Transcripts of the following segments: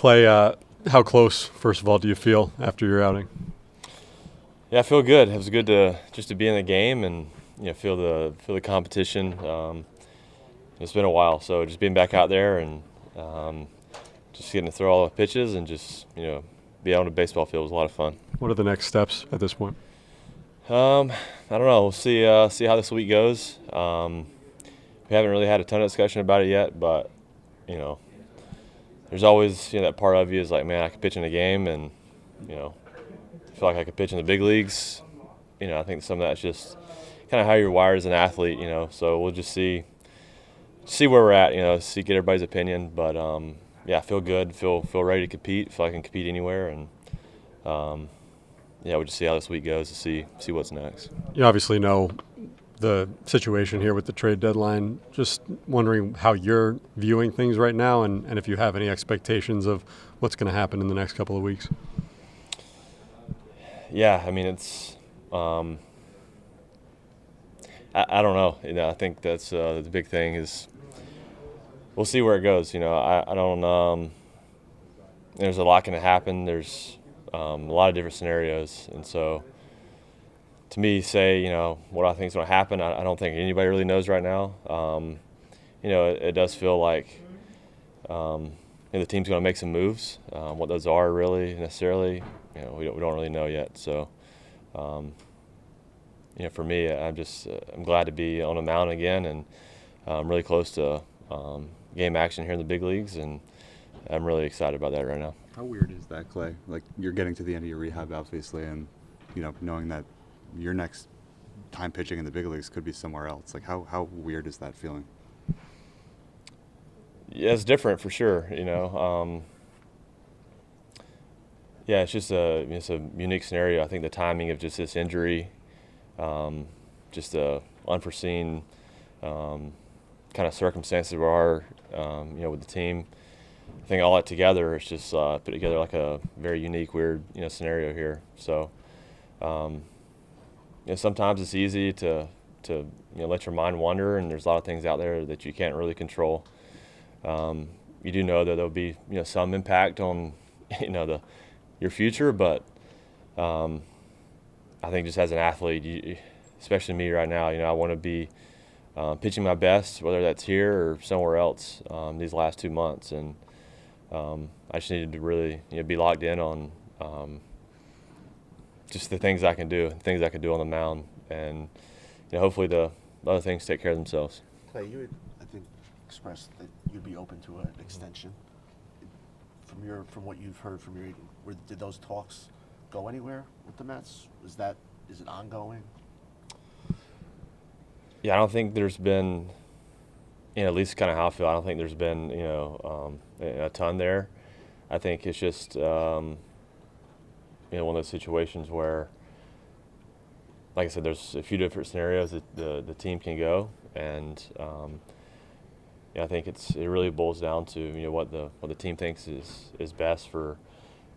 Clay, how close, first of all, do you feel after your outing? Yeah, I feel good. It was good to be in the game and feel the competition. It's been a while, so just being back out there and just getting to throw all the pitches and just be out on the baseball field was a lot of fun. What are the next steps at this point? I don't know. We'll see how this week goes. We haven't really had a ton of discussion about it yet, but there's always that part of you is like, man, I could pitch in a game, and I feel like I could pitch in the big leagues. I think some of that's just kind of how you're wired as an athlete. So we'll just see where we're at. Get everybody's opinion, but yeah, I feel good. Feel ready to compete. Feel like I can compete anywhere, and yeah, we'll just see how this week goes to see what's next. You obviously know the situation here with the trade deadline. Just wondering how you're viewing things right now, and if you have any expectations of what's going to happen in the next couple of weeks. Yeah, I mean, it's I don't know. I think that's the big thing is we'll see where it goes. I don't. There's a lot going to happen. There's a lot of different scenarios, and so to me, what I think is going to happen, I don't think anybody really knows right now. It does feel like the team's going to make some moves. What those are really necessarily, we don't really know yet. So, for me, I'm glad to be on the mound again, and I'm really close to game action here in the big leagues, and I'm really excited about that right now. How weird is that, Clay? Like, you're getting to the end of your rehab, obviously, and knowing that your next time pitching in the big leagues could be somewhere else. Like, how weird is that feeling? Yeah, it's different for sure. Yeah, it's a unique scenario. I think the timing of just this injury, just a unforeseen kind of circumstances we are, with the team. I think all that together, it's just put together like a very unique, weird, scenario here. So, sometimes it's easy to let your mind wander, and there's a lot of things out there that you can't really control. You do know that there'll be some impact on your future, but I think just as an athlete, especially me right now, I want to be pitching my best, whether that's here or somewhere else these last 2 months, and I just needed to really be locked in on just the things I can do, on the mound, and hopefully the other things take care of themselves. Clay, you had, I think, expressed that you'd be open to an extension. From what you've heard from your agent, did those talks go anywhere with the Mets? Is it ongoing? Yeah, I don't think there's been, at least kind of how I feel. I don't think there's been, a ton there. I think it's just, one of those situations where, like I said, there's a few different scenarios that the team can go, and I think it really boils down to what the team thinks is best for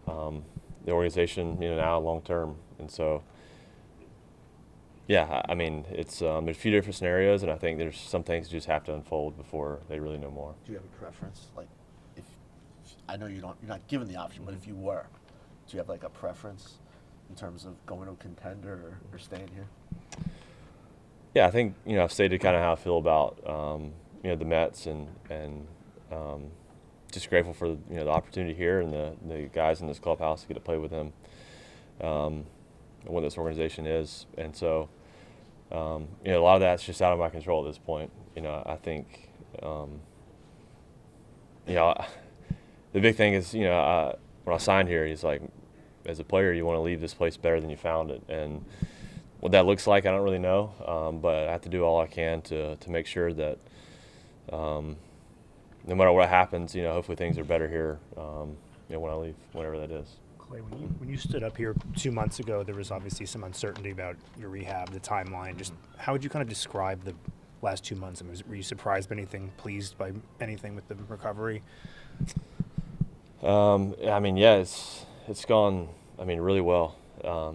the organization now long term, and so. Yeah, I mean, it's there's a few different scenarios, and I think there's some things just have to unfold before they really know more. Do you have a preference? Like, if I know you're not given the option, but if you were, do you have like a preference in terms of going to a contender or staying here? Yeah, I think I've stated kind of how I feel about the Mets, and just grateful for the opportunity here and the guys in this clubhouse to get to play with them. What this organization is, and so a lot of that's just out of my control at this point. I think the big thing is when I signed here, he's like, as a player, you want to leave this place better than you found it, and what that looks like, I don't really know, but I have to do all I can to make sure that no matter what happens, hopefully things are better here when I leave, whatever that is. Clay, when you stood up here 2 months ago, there was obviously some uncertainty about your rehab, the timeline. Just how would you kind of describe the last 2 months? I mean, were you surprised by anything, pleased by anything with the recovery? I mean, yeah, it's gone, really well. Yeah,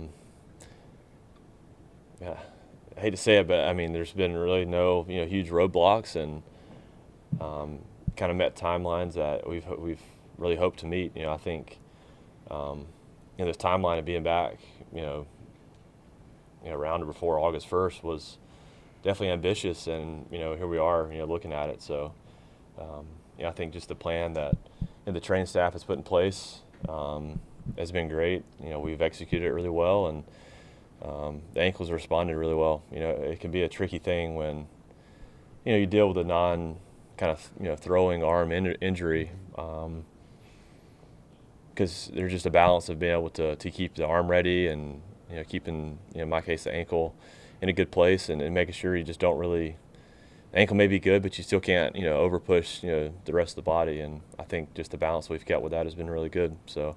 I hate to say it, but there's been really no huge roadblocks, and kind of met timelines that we've really hope to meet. You know, I think this timeline of being back, around before August 1st was definitely ambitious, and here we are, looking at it. So, I think just the plan that the training staff has put in place has been great. We've executed it really well, and the ankles responded really well. It can be a tricky thing when you deal with a non kind of throwing arm injury, because there's just a balance of being able to keep the arm ready and keeping, in my case, the ankle in a good place, and making sure you just don't really, the ankle may be good, but you still can't over push the rest of the body. And I think just the balance we've got with that has been really good. So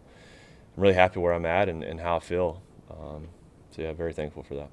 I'm really happy where I'm at and how I feel. So yeah, very thankful for that.